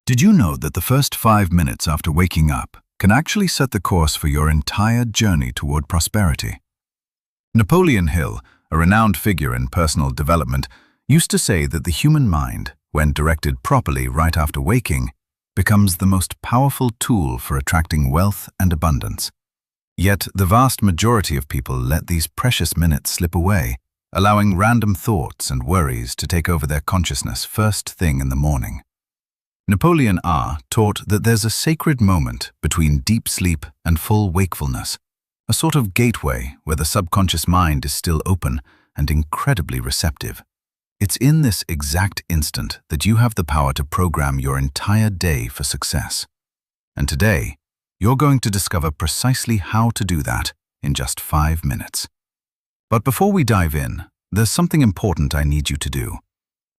Did you know that the first 5 minutes after waking up can actually set the course for your entire journey toward prosperity? Napoleon Hill, a renowned figure in personal development, used to say that the human mind, when directed properly right after waking, becomes the most powerful tool for attracting wealth and abundance. Yet the vast majority of people let these precious minutes slip away, allowing random thoughts and worries to take over their consciousness first thing in the morning. Napoleon Hill taught that there's a sacred moment between deep sleep and full wakefulness, a sort of gateway where the subconscious mind is still open and incredibly receptive. It's in this exact instant that you have the power to program your entire day for success. And today, you're going to discover precisely how to do that in just 5 minutes. But before we dive in, there's something important I need you to do.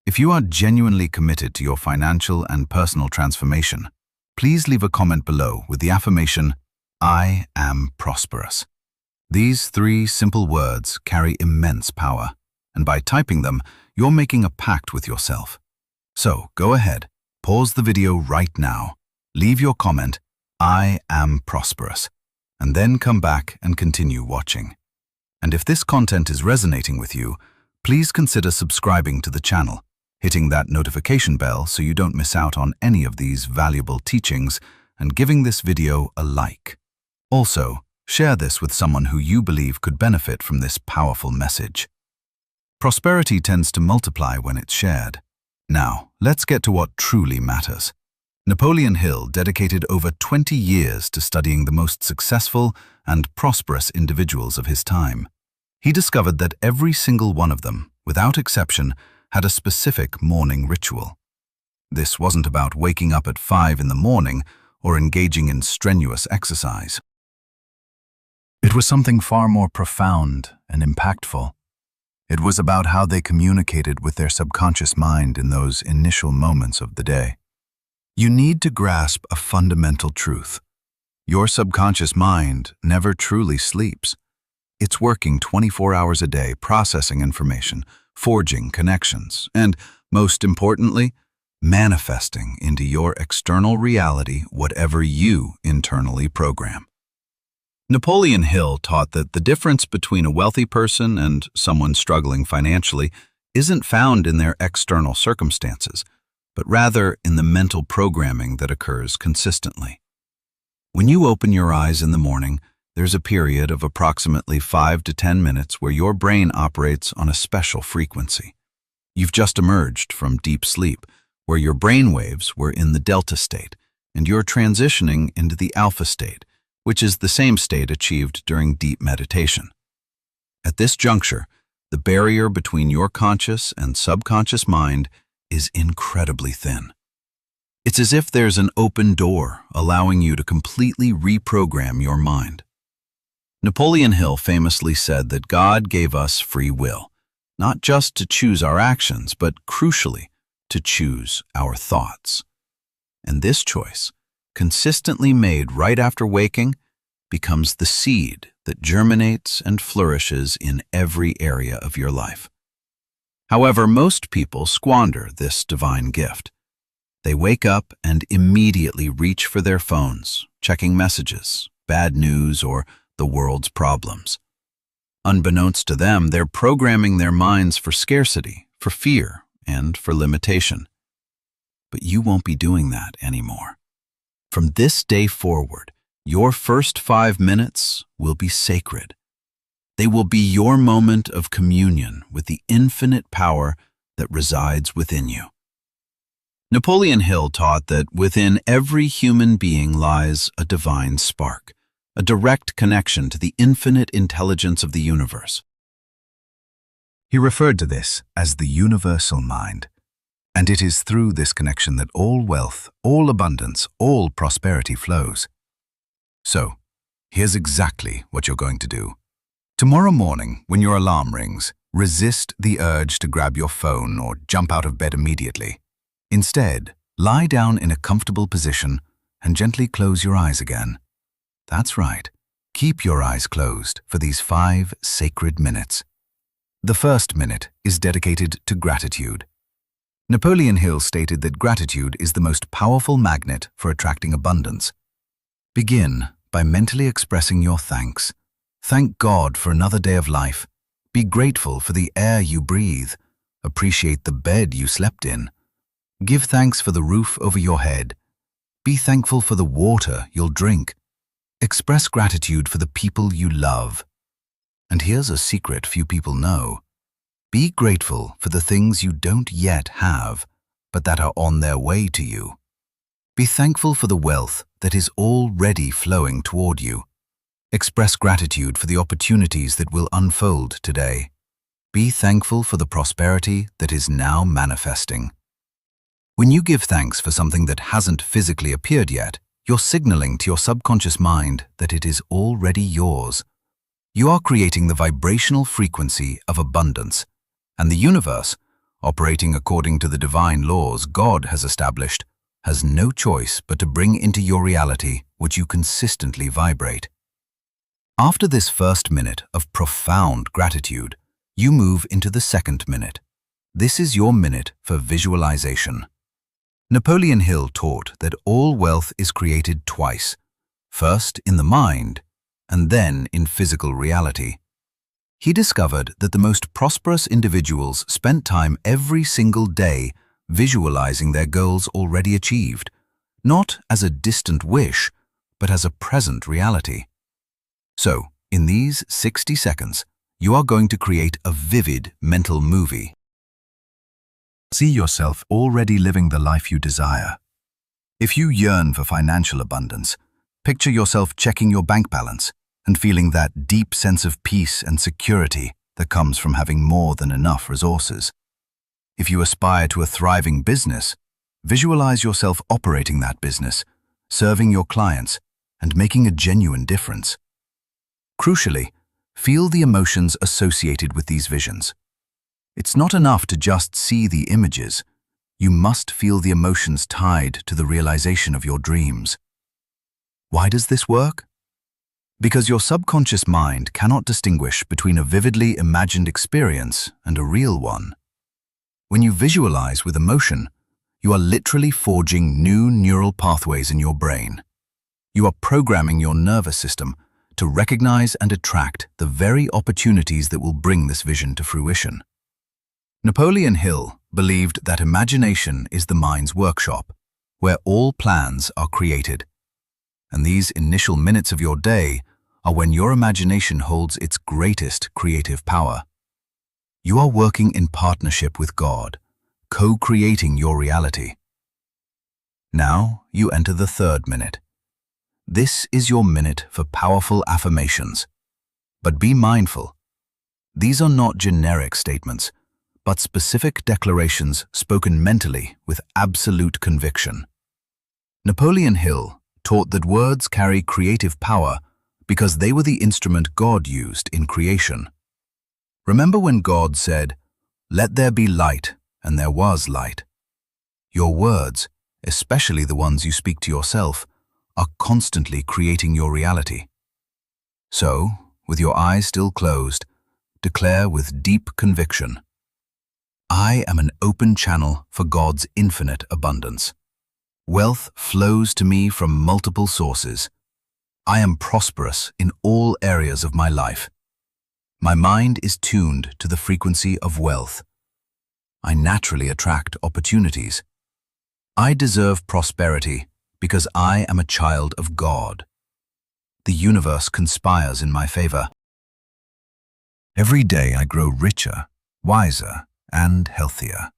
If you are genuinely committed to your financial and personal transformation, please leave a comment below with the affirmation, "I am prosperous." These 3 simple words carry immense power, and by typing them, you're making a pact with yourself. So go ahead, pause the video right now, leave your comment, "I am prosperous," and then come back and continue watching. And if this content is resonating with you, please consider subscribing to the channel, hitting that notification bell so you don't miss out on any of these valuable teachings, and giving this video a like. Also, share this with someone who you believe could benefit from this powerful message. Prosperity tends to multiply when it's shared. Now, let's get to what truly matters. Napoleon Hill dedicated over 20 years to studying the most successful and prosperous individuals of his time. He discovered that every single one of them, without exception, had a specific morning ritual. This wasn't about waking up at 5 in the morning or engaging in strenuous exercise. It was something far more profound and impactful. It was about how they communicated with their subconscious mind in those initial moments of the day. You need to grasp a fundamental truth. Your subconscious mind never truly sleeps. It's working 24 hours a day, processing information, forging connections, and, most importantly, manifesting into your external reality whatever you internally program. Napoleon Hill taught that the difference between a wealthy person and someone struggling financially isn't found in their external circumstances, but rather in the mental programming that occurs consistently. When you open your eyes in the morning, there's a period of approximately 5 to 10 minutes where your brain operates on a special frequency. You've just emerged from deep sleep, where your brain waves were in the delta state, and you're transitioning into the alpha state, which is the same state achieved during deep meditation. At this juncture, the barrier between your conscious and subconscious mind is incredibly thin. It's as if there's an open door allowing you to completely reprogram your mind. Napoleon Hill famously said that God gave us free will, not just to choose our actions, but crucially, to choose our thoughts. And this choice, consistently made right after waking, becomes the seed that germinates and flourishes in every area of your life. However, most people squander this divine gift. They wake up and immediately reach for their phones, checking messages, bad news, or the world's problems. Unbeknownst to them, they're programming their minds for scarcity, for fear, and for limitation. But you won't be doing that anymore. From this day forward, your first 5 minutes will be sacred. They will be your moment of communion with the infinite power that resides within you. Napoleon Hill taught that within every human being lies a divine spark, a direct connection to the infinite intelligence of the universe. He referred to this as the universal mind, and it is through this connection that all wealth, all abundance, all prosperity flows. So, here's exactly what you're going to do. Tomorrow morning, when your alarm rings, resist the urge to grab your phone or jump out of bed immediately. Instead, lie down in a comfortable position and gently close your eyes again. That's right. Keep your eyes closed for these 5 sacred minutes. The first minute is dedicated to gratitude. Napoleon Hill stated that gratitude is the most powerful magnet for attracting abundance. Begin by mentally expressing your thanks. Thank God for another day of life. Be grateful for the air you breathe. Appreciate the bed you slept in. Give thanks for the roof over your head. Be thankful for the water you'll drink. Express gratitude for the people you love. And here's a secret few people know. Be grateful for the things you don't yet have, but that are on their way to you. Be thankful for the wealth that is already flowing toward you. Express gratitude for the opportunities that will unfold today. Be thankful for the prosperity that is now manifesting. When you give thanks for something that hasn't physically appeared yet, you're signaling to your subconscious mind that it is already yours. You are creating the vibrational frequency of abundance, and the universe, operating according to the divine laws God has established, has no choice but to bring into your reality what you consistently vibrate. After this first minute of profound gratitude, you move into the second minute. This is your minute for visualization. Napoleon Hill taught that all wealth is created twice, first in the mind and then in physical reality. He discovered that the most prosperous individuals spent time every single day visualizing their goals already achieved, not as a distant wish, but as a present reality. So, in these 60 seconds, you are going to create a vivid mental movie. See yourself already living the life you desire. If you yearn for financial abundance, picture yourself checking your bank balance and feeling that deep sense of peace and security that comes from having more than enough resources. If you aspire to a thriving business, visualize yourself operating that business, serving your clients, and making a genuine difference. Crucially, feel the emotions associated with these visions. It's not enough to just see the images. You must feel the emotions tied to the realization of your dreams. Why does this work? Because your subconscious mind cannot distinguish between a vividly imagined experience and a real one. When you visualize with emotion, you are literally forging new neural pathways in your brain. You are programming your nervous system to recognize and attract the very opportunities that will bring this vision to fruition. Napoleon Hill believed that imagination is the mind's workshop, where all plans are created. And these initial minutes of your day are when your imagination holds its greatest creative power. You are working in partnership with God, co-creating your reality. Now you enter the third minute. This is your minute for powerful affirmations. But be mindful. These are not generic statements, but specific declarations spoken mentally with absolute conviction. Napoleon Hill taught that words carry creative power because they were the instrument God used in creation. Remember when God said, "Let there be light," and there was light. Your words, especially the ones you speak to yourself, are constantly creating your reality. So, with your eyes still closed, declare with deep conviction, "I am an open channel for God's infinite abundance. Wealth flows to me from multiple sources. I am prosperous in all areas of my life. My mind is tuned to the frequency of wealth. I naturally attract opportunities. I deserve prosperity because I am a child of God. The universe conspires in my favor. Every day I grow richer, wiser, and healthier."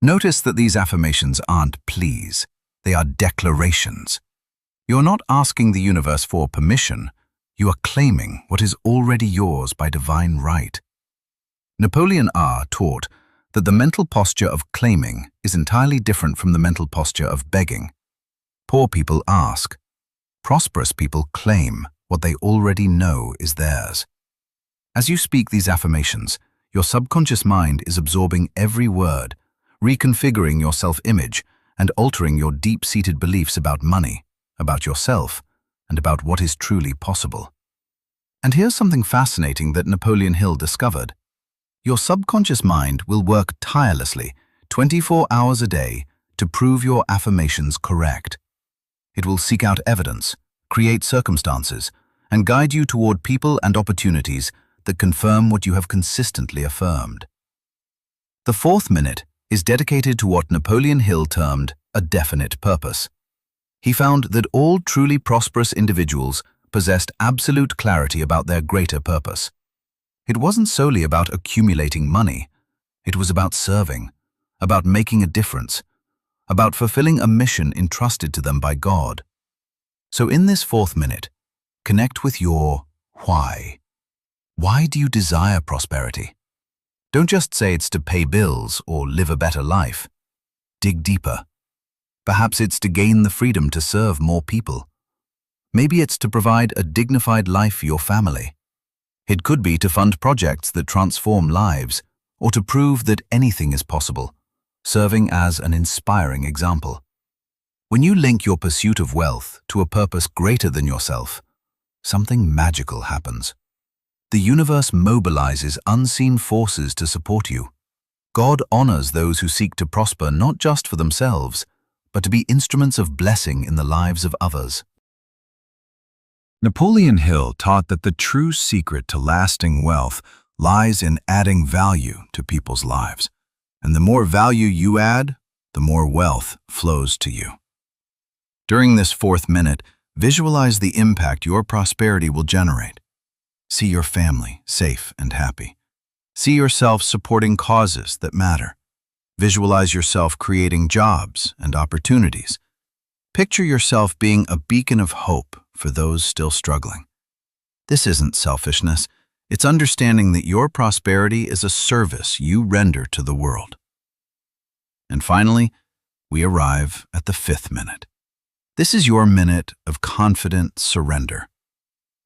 Notice that these affirmations aren't pleas, they are declarations. You're not asking the universe for permission, you are claiming what is already yours by divine right. Napoleon taught that the mental posture of claiming is entirely different from the mental posture of begging. Poor people ask. Prosperous people claim what they already know is theirs. As you speak these affirmations, your subconscious mind is absorbing every word, reconfiguring your self-image, and altering your deep-seated beliefs about money, about yourself, and about what is truly possible. And here's something fascinating that Napoleon Hill discovered. Your subconscious mind will work tirelessly 24 hours a day to prove your affirmations correct. It will seek out evidence, create circumstances, and guide you toward people and opportunities that confirm what you have consistently affirmed. The fourth minute is dedicated to what Napoleon Hill termed a definite purpose. He found that all truly prosperous individuals possessed absolute clarity about their greater purpose. It wasn't solely about accumulating money. It was about serving, about making a difference, about fulfilling a mission entrusted to them by God. So in this fourth minute, connect with your why. Why do you desire prosperity? Don't just say it's to pay bills or live a better life. Dig deeper. Perhaps it's to gain the freedom to serve more people. Maybe it's to provide a dignified life for your family. It could be to fund projects that transform lives, or to prove that anything is possible, serving as an inspiring example. When you link your pursuit of wealth to a purpose greater than yourself, something magical happens. The universe mobilizes unseen forces to support you. God honors those who seek to prosper not just for themselves, but to be instruments of blessing in the lives of others. Napoleon Hill taught that the true secret to lasting wealth lies in adding value to people's lives. And the more value you add, the more wealth flows to you. During this fourth minute, visualize the impact your prosperity will generate. See your family safe and happy. See yourself supporting causes that matter. Visualize yourself creating jobs and opportunities. Picture yourself being a beacon of hope for those still struggling. This isn't selfishness. It's understanding that your prosperity is a service you render to the world. And finally, we arrive at the fifth minute. This is your minute of confident surrender.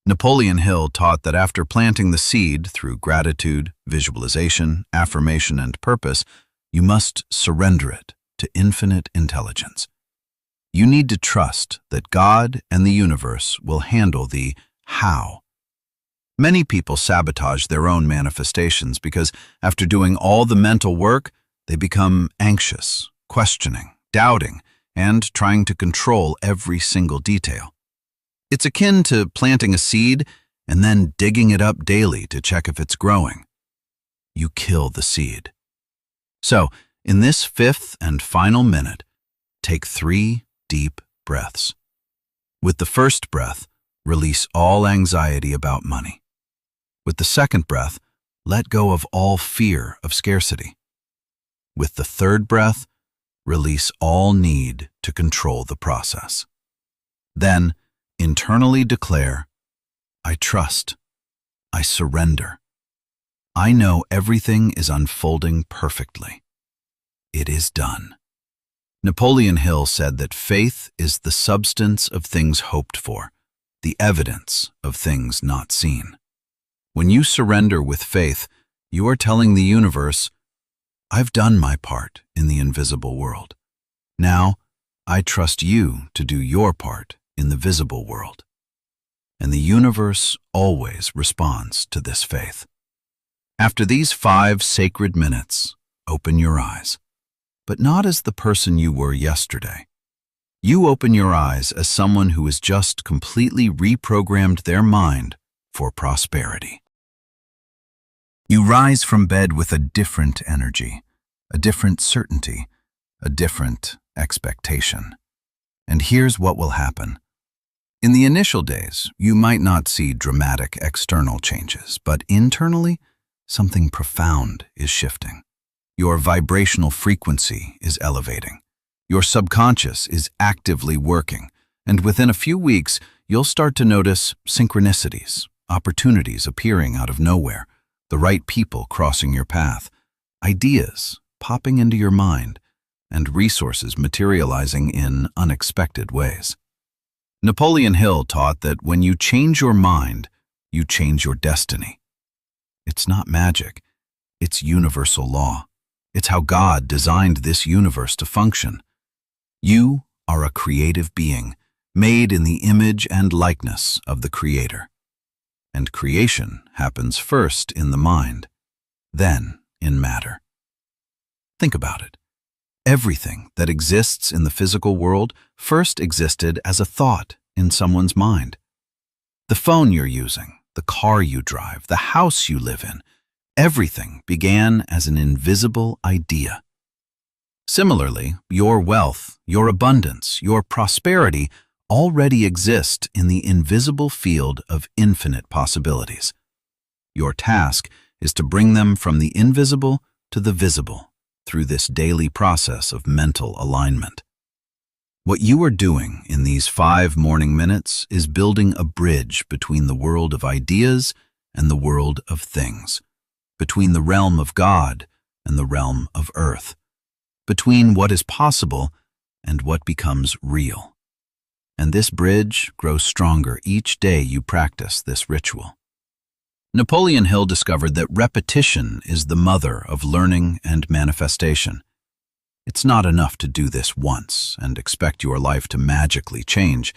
Napoleon Hill taught that after planting the seed through gratitude, visualization, affirmation, and purpose, you must surrender it to infinite intelligence. You need to trust that God and the universe will handle the how. Many people sabotage their own manifestations because after doing all the mental work, they become anxious, questioning, doubting, and trying to control every single detail. It's akin to planting a seed and then digging it up daily to check if it's growing. You kill the seed. So, in this fifth and final minute, take 3 deep breaths. With the first breath, release all anxiety about money. With the second breath, let go of all fear of scarcity. With the third breath, release all need to control the process. Then, internally declare, I trust, I surrender. I know everything is unfolding perfectly. It is done. Napoleon Hill said that faith is the substance of things hoped for, the evidence of things not seen. When you surrender with faith, you are telling the universe, I've done my part in the invisible world. Now, I trust you to do your part in the visible world. And the universe always responds to this faith. After these 5 sacred minutes, open your eyes, but not as the person you were yesterday. You open your eyes as someone who has just completely reprogrammed their mind for prosperity. You rise from bed with a different energy, a different certainty, a different expectation. And here's what will happen. In the initial days, you might not see dramatic external changes, but internally, something profound is shifting. Your vibrational frequency is elevating. Your subconscious is actively working, and within a few weeks, you'll start to notice synchronicities, opportunities appearing out of nowhere, the right people crossing your path, ideas popping into your mind, and resources materializing in unexpected ways. Napoleon Hill taught that when you change your mind, you change your destiny. It's not magic, it's universal law. It's how God designed this universe to function. You are a creative being, made in the image and likeness of the Creator. And creation happens first in the mind, then in matter. Think about it. Everything that exists in the physical world first existed as a thought in someone's mind. The phone you're using, the car you drive, the house you live in, everything began as an invisible idea. Similarly, your wealth, your abundance, your prosperity already exist in the invisible field of infinite possibilities. Your task is to bring them from the invisible to the visible through this daily process of mental alignment. What you are doing in these 5 morning minutes is building a bridge between the world of ideas and the world of things, between the realm of God and the realm of earth, between what is possible and what becomes real. And this bridge grows stronger each day you practice this ritual. Napoleon Hill discovered that repetition is the mother of learning and manifestation. It's not enough to do this once and expect your life to magically change.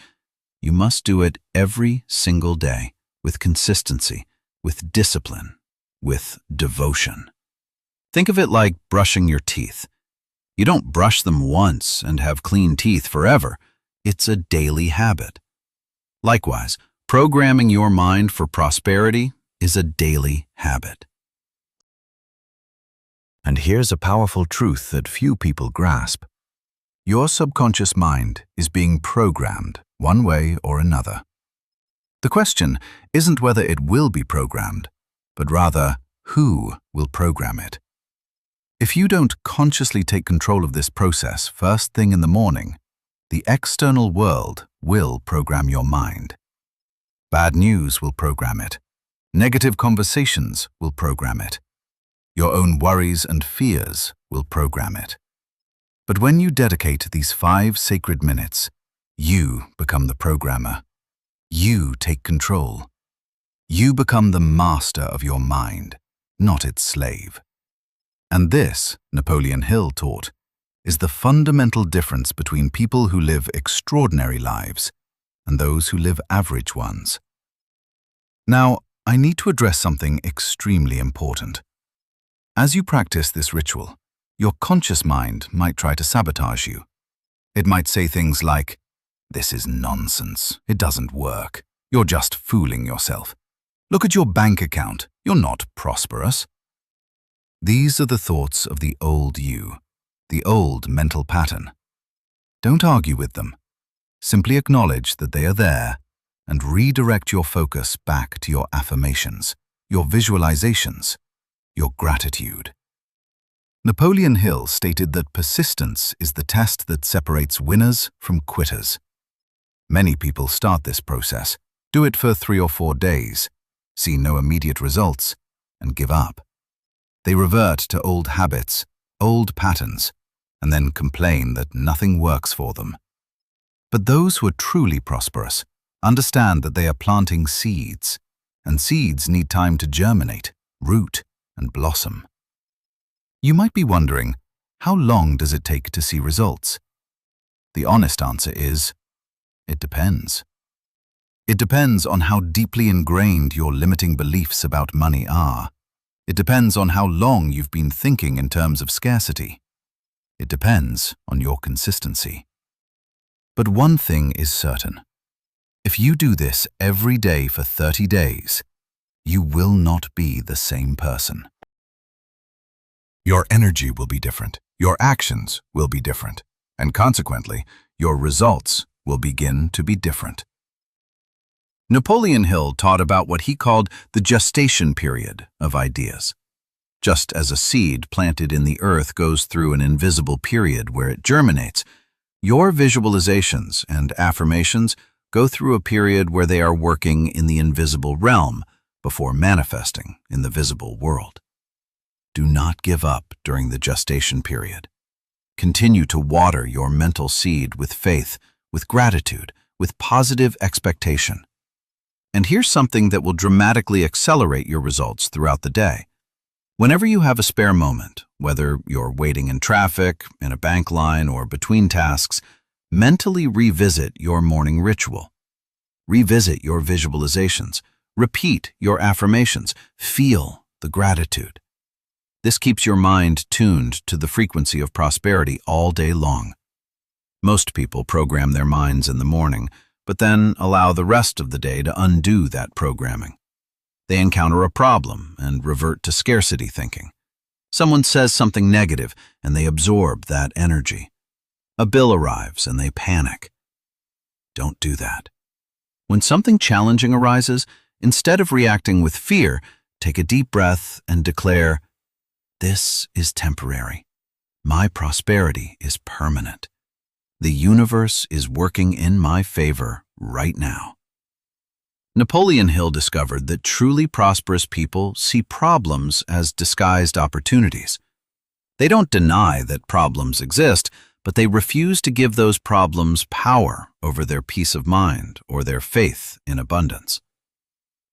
You must do it every single day, with consistency, with discipline, with devotion. Think of it like brushing your teeth. You don't brush them once and have clean teeth forever. It's a daily habit. Likewise, programming your mind for prosperity is a daily habit. And here's a powerful truth that few people grasp. Your subconscious mind is being programmed one way or another. The question isn't whether it will be programmed, but rather who will program it. If you don't consciously take control of this process first thing in the morning, the external world will program your mind. Bad news will program it. Negative conversations will program it. Your own worries and fears will program it. But when you dedicate these 5 sacred minutes, you become the programmer. You take control. You become the master of your mind, not its slave. And this, Napoleon Hill taught, is the fundamental difference between people who live extraordinary lives and those who live average ones. Now, I need to address something extremely important. As you practice this ritual, your conscious mind might try to sabotage you. It might say things like, "This is nonsense. It doesn't work. You're just fooling yourself. Look at your bank account. You're not prosperous." These are the thoughts of the old you, the old mental pattern. Don't argue with them. Simply acknowledge that they are there and redirect your focus back to your affirmations, your visualizations, your gratitude. Napoleon Hill stated that persistence is the test that separates winners from quitters. Many people start this process, do it for 3 or 4 days, see no immediate results, and give up. They revert to old habits, old patterns, and then complain that nothing works for them. But those who are truly prosperous understand that they are planting seeds, and seeds need time to germinate, root, and blossom. You might be wondering, how long does it take to see results? The honest answer is, it depends. It depends on how deeply ingrained your limiting beliefs about money are. It depends on how long you've been thinking in terms of scarcity. It depends on your consistency. But one thing is certain. If you do this every day for 30 days, you will not be the same person. Your energy will be different, your actions will be different, and consequently, your results will begin to be different. Napoleon Hill taught about what he called the gestation period of ideas. Just as a seed planted in the earth goes through an invisible period where it germinates, your visualizations and affirmations go through a period where they are working in the invisible realm before manifesting in the visible world. Do not give up during the gestation period. Continue to water your mental seed with faith, with gratitude, with positive expectation. And here's something that will dramatically accelerate your results throughout the day. Whenever you have a spare moment, whether you're waiting in traffic, in a bank line, or between tasks, mentally revisit your morning ritual. Revisit your visualizations. Repeat your affirmations. Feel the gratitude. This keeps your mind tuned to the frequency of prosperity all day long. Most people program their minds in the morning, but then allow the rest of the day to undo that programming. They encounter a problem and revert to scarcity thinking. Someone says something negative and they absorb that energy. A bill arrives and they panic. Don't do that. When something challenging arises, instead of reacting with fear, take a deep breath and declare, "This is temporary. My prosperity is permanent. The universe is working in my favor right now." Napoleon Hill discovered that truly prosperous people see problems as disguised opportunities. They don't deny that problems exist, but they refuse to give those problems power over their peace of mind or their faith in abundance.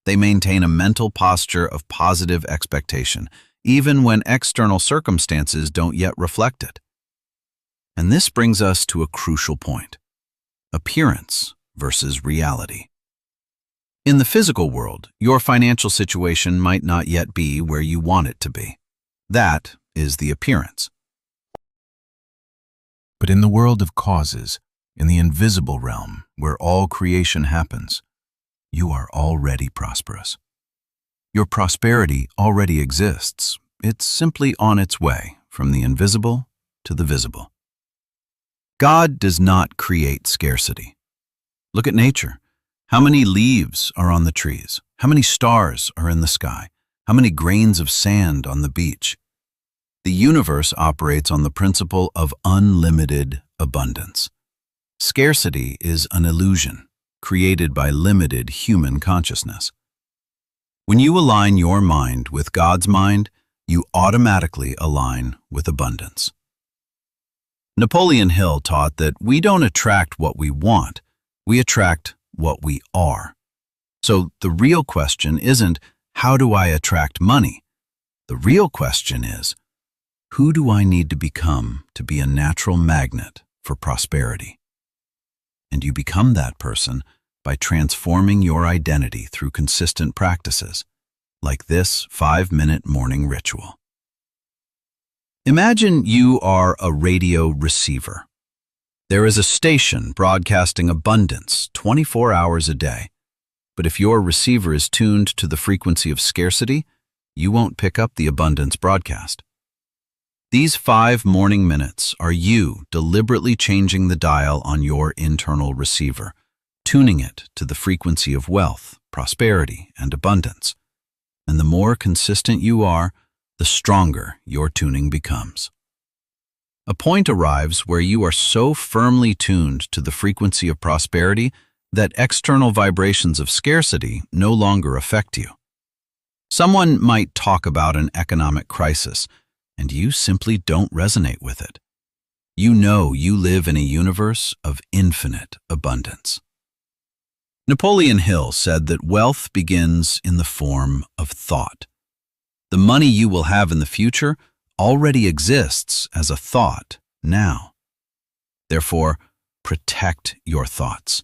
They maintain a mental posture of positive expectation, even when external circumstances don't yet reflect it. And this brings us to a crucial point: appearance versus reality. In the physical world, your financial situation might not yet be where you want it to be. That is the appearance. But in the world of causes, in the invisible realm where all creation happens, you are already prosperous. Your prosperity already exists. It's simply on its way from the invisible to the visible. God does not create scarcity. Look at nature. How many leaves are on the trees? How many stars are in the sky? How many grains of sand on the beach? The universe operates on the principle of unlimited abundance. Scarcity is an illusion created by limited human consciousness. When you align your mind with God's mind, you automatically align with abundance. Napoleon Hill taught that we don't attract what we want, we attract what we are. So the real question isn't, how do I attract money? The real question is, who do I need to become to be a natural magnet for prosperity? And you become that person by transforming your identity through consistent practices, like this 5-minute morning ritual. Imagine you are a radio receiver. There is a station broadcasting abundance 24 hours a day. But if your receiver is tuned to the frequency of scarcity, you won't pick up the abundance broadcast. These 5 morning minutes are you deliberately changing the dial on your internal receiver, tuning it to the frequency of wealth, prosperity, and abundance. And the more consistent you are, the stronger your tuning becomes. A point arrives where you are so firmly tuned to the frequency of prosperity that external vibrations of scarcity no longer affect you. Someone might talk about an economic crisis, and you simply don't resonate with it. You know you live in a universe of infinite abundance. Napoleon Hill said that wealth begins in the form of thought. The money you will have in the future already exists as a thought now. Therefore, protect your thoughts.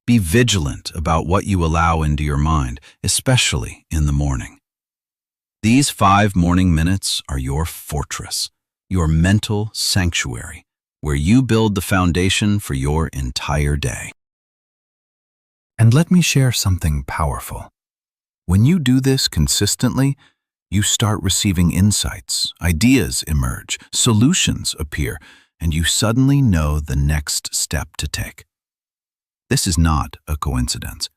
Be vigilant about what you allow into your mind, especially in the morning. These 5 morning minutes are your fortress, your mental sanctuary, where you build the foundation for your entire day. And let me share something powerful. When you do this consistently, you start receiving insights, ideas emerge, solutions appear, and you suddenly know the next step to take. This is not a coincidence.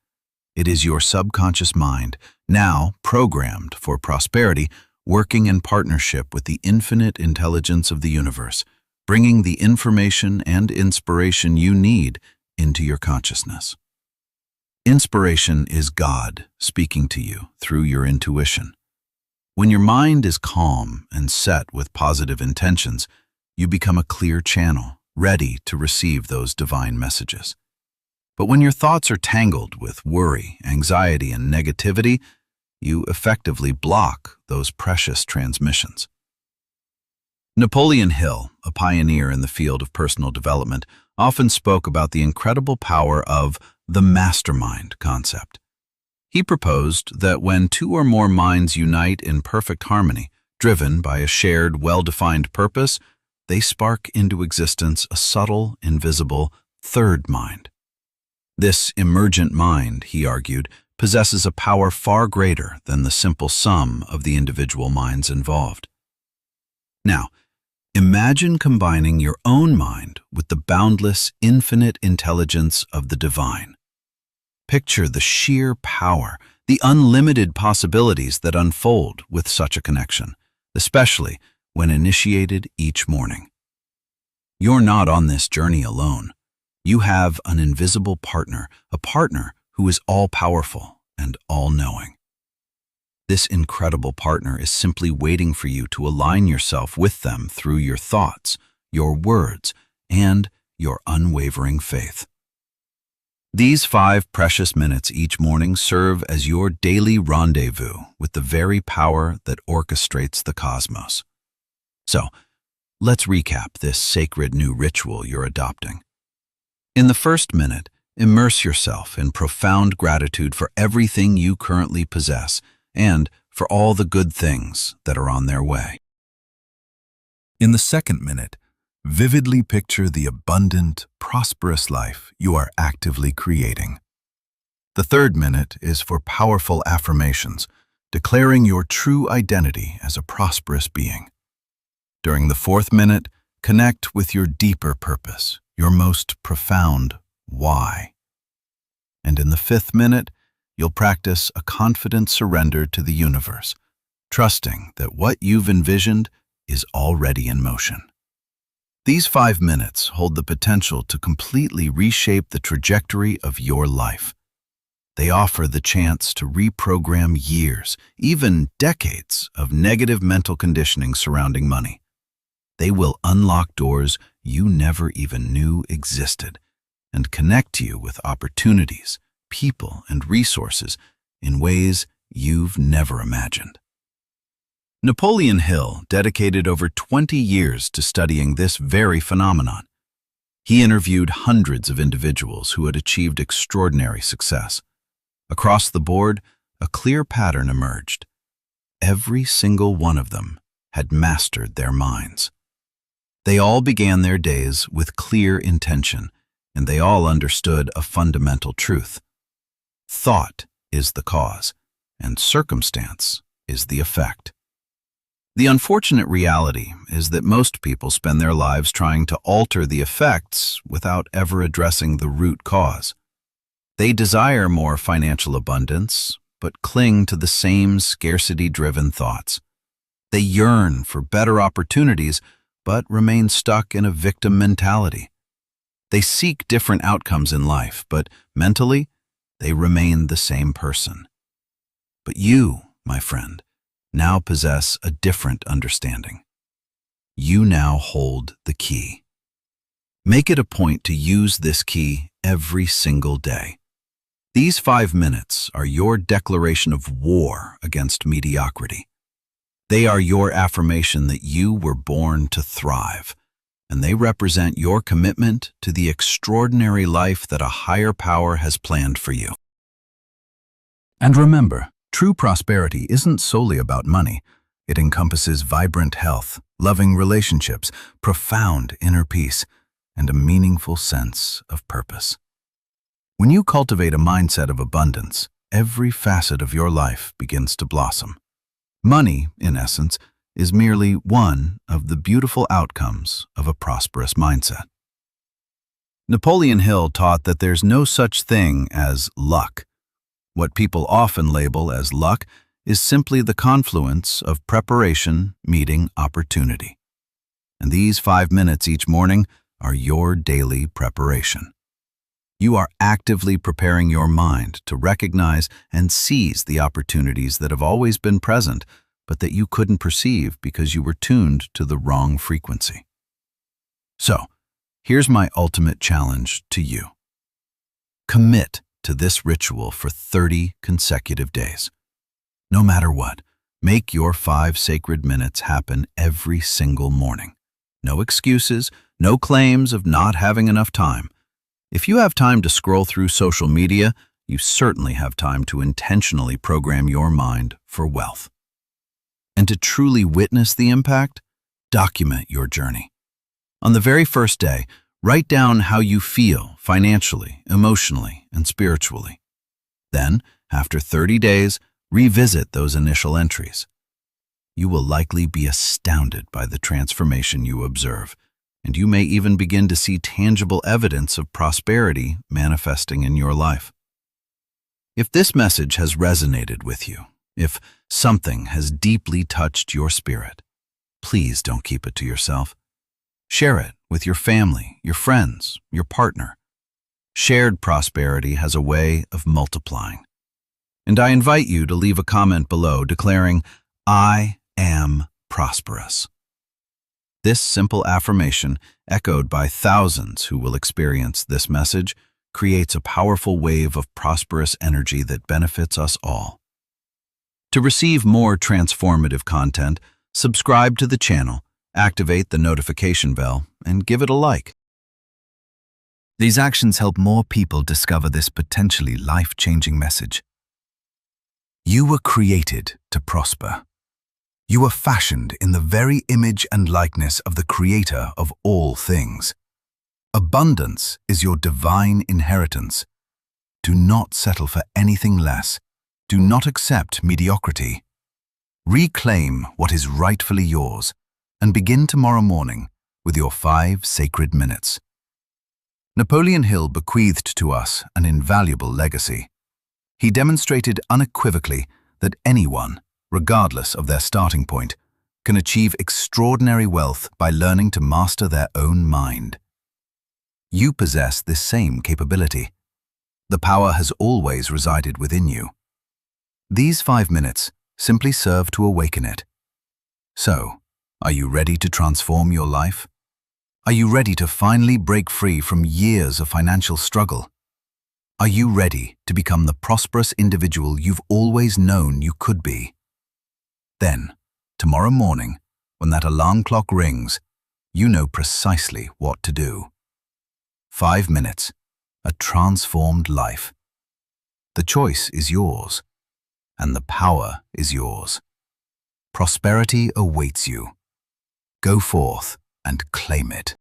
It is your subconscious mind, now programmed for prosperity, working in partnership with the infinite intelligence of the universe, bringing the information and inspiration you need into your consciousness. Inspiration is God speaking to you through your intuition. When your mind is calm and set with positive intentions, you become a clear channel, ready to receive those divine messages. But when your thoughts are tangled with worry, anxiety, and negativity, you effectively block those precious transmissions. Napoleon Hill, a pioneer in the field of personal development, often spoke about the incredible power of the mastermind concept. He proposed that when 2 or more minds unite in perfect harmony, Driven by a shared, well-defined purpose, they spark into existence a subtle, invisible, third mind. This emergent mind, he argued, possesses a power far greater than the simple sum of the individual minds involved. Now, imagine combining your own mind with the boundless, infinite intelligence of the divine. Picture the sheer power, the unlimited possibilities that unfold with such a connection, especially when initiated each morning. You're not on this journey alone. You have an invisible partner, a partner who is all-powerful and all-knowing. This incredible partner is simply waiting for you to align yourself with them through your thoughts, your words, and your unwavering faith. These 5 precious minutes each morning serve as your daily rendezvous with the very power that orchestrates the cosmos. So, let's recap this sacred new ritual you're adopting. In the first minute, immerse yourself in profound gratitude for everything you currently possess and for all the good things that are on their way. In the second minute, vividly picture the abundant, prosperous life you are actively creating. The third minute is for powerful affirmations, declaring your true identity as a prosperous being. During the fourth minute, connect with your deeper purpose, your most profound why. And in the fifth minute, you'll practice a confident surrender to the universe, trusting that what you've envisioned is already in motion. These 5 minutes hold the potential to completely reshape the trajectory of your life. They offer the chance to reprogram years, even decades, of negative mental conditioning surrounding money. They will unlock doors you never even knew existed and connect you with opportunities, people, and resources in ways you've never imagined. Napoleon Hill dedicated over 20 years to studying this very phenomenon. He interviewed hundreds of individuals who had achieved extraordinary success. Across the board, a clear pattern emerged. Every single one of them had mastered their minds. They all began their days with clear intention, and they all understood a fundamental truth. Thought is the cause, and circumstance is the effect. The unfortunate reality is that most people spend their lives trying to alter the effects without ever addressing the root cause. They desire more financial abundance, but cling to the same scarcity-driven thoughts. They yearn for better opportunities, but remain stuck in a victim mentality. They seek different outcomes in life, but mentally, they remain the same person. But you, my friend, now possess a different understanding. You now hold the key. Make it a point to use this key every single day. These 5 minutes are your declaration of war against mediocrity. They are your affirmation that you were born to thrive, and they represent your commitment to the extraordinary life that a higher power has planned for you. And remember, true prosperity isn't solely about money. It encompasses vibrant health, loving relationships, profound inner peace, and a meaningful sense of purpose. When you cultivate a mindset of abundance, every facet of your life begins to blossom. Money, in essence, is merely one of the beautiful outcomes of a prosperous mindset. Napoleon Hill taught that there's no such thing as luck. What people often label as luck is simply the confluence of preparation meeting opportunity. And these 5 minutes each morning are your daily preparation. You are actively preparing your mind to recognize and seize the opportunities that have always been present, but that you couldn't perceive because you were tuned to the wrong frequency. So, here's my ultimate challenge to you. Commit to this ritual for 30 consecutive days. No matter what, make your 5 sacred minutes happen every single morning. No excuses, no claims of not having enough time. If you have time to scroll through social media, you certainly have time to intentionally program your mind for wealth. And to truly witness the impact, document your journey. On the very first day, write down how you feel financially, emotionally, and spiritually. Then, after 30 days, revisit those initial entries. You will likely be astounded by the transformation you observe, and you may even begin to see tangible evidence of prosperity manifesting in your life. If this message has resonated with you, if something has deeply touched your spirit, please don't keep it to yourself. Share it with your family, your friends, your partner. Shared prosperity has a way of multiplying. And I invite you to leave a comment below declaring, "I am prosperous." This simple affirmation, echoed by thousands who will experience this message, creates a powerful wave of prosperous energy that benefits us all. To receive more transformative content, subscribe to the channel, activate the notification bell, and give it a like. These actions help more people discover this potentially life-changing message. You were created to prosper. You were fashioned in the very image and likeness of the Creator of all things. Abundance is your divine inheritance. Do not settle for anything less. Do not accept mediocrity. Reclaim what is rightfully yours and begin tomorrow morning with your 5 sacred minutes. Napoleon Hill bequeathed to us an invaluable legacy. He demonstrated unequivocally that anyone, regardless of their starting point, can achieve extraordinary wealth by learning to master their own mind. You possess this same capability. The power has always resided within you. These 5 minutes simply serve to awaken it. So, are you ready to transform your life? Are you ready to finally break free from years of financial struggle? Are you ready to become the prosperous individual you've always known you could be? Then, tomorrow morning, when that alarm clock rings, you know precisely what to do. 5 minutes, a transformed life. The choice is yours, and the power is yours. Prosperity awaits you. Go forth and claim it.